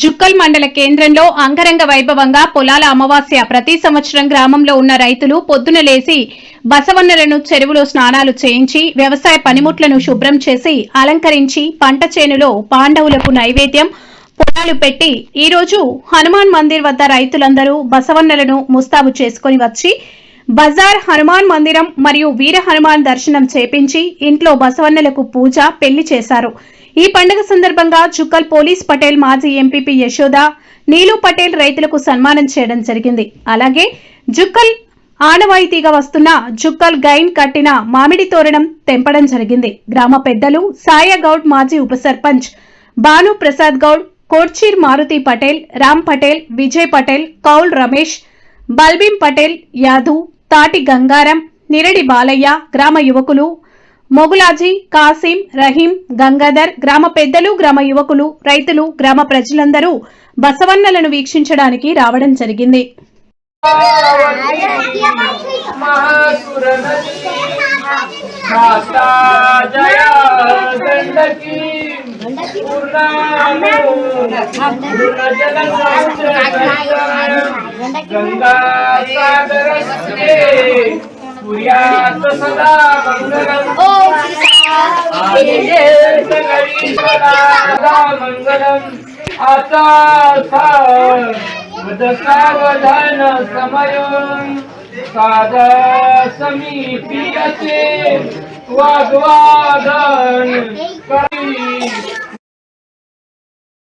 జుక్కల్ మండల కేంద్రంలో అంగరంగ వైభవంగా పొలాల అమావాస్య ప్రతి సంవత్సరం గ్రామంలో ఉన్న రైతులు పొద్దున లేసి బసవన్నలను చెరువులో స్నానాలు చేయించి వ్యవసాయ పనిముట్లను శుభ్రం చేసి అలంకరించి పంట చేనులో పాండవులకు నైవేద్యం పొలాలు పెట్టి ఈ రోజు హనుమాన్ మందిర్ వద్ద రైతులందరూ బసవన్నలను ముస్తాబు చేసుకుని వచ్చి బజార్ హనుమాన్ మందిరం మరియు వీర హనుమాన్ దర్శనం చేపించి ఇంట్లో బసవన్నలకు పూజ పెళ్లి చేశారు। ఈ పండుగ సందర్భంగా జుక్కల్ పోలీస్ పటేల్ మాజీ ఎంపీపీ యశోద నీలు పటేల్ రైతులకు సన్మానం చేయడం జరిగింది। అలాగే జుక్కల్ ఆనవాయితీగా వస్తున్న జుక్కల్ గైన్ కట్టిన మామిడి తోరణం తెంపడం జరిగింది। గ్రామ పెద్దలు సాయ గౌడ్, మాజీ ఉప సర్పంచ్ భాను ప్రసాద్ గౌడ్, కోడ్చీర్ మారుతి పటేల్, రామ్ పటేల్, విజయ్ పటేల్, కౌల్ రమేష్, బల్బీం పటేల్, యాదవ్, తాటి గంగారం, నిరడి బాలయ్య, గ్రామ యువకులు మొగులాజీ, కాసిం, రహీం, గంగాధర్, గ్రామ పెద్దలు, గ్రామ యువకులు, రైతులు, గ్రామ ప్రజలందరూ బసవన్నలను వీక్షించడానికి రావడం జరిగింది। सदा मंगलम आता सावधान समयं सादा समीप्यते वाग्वादन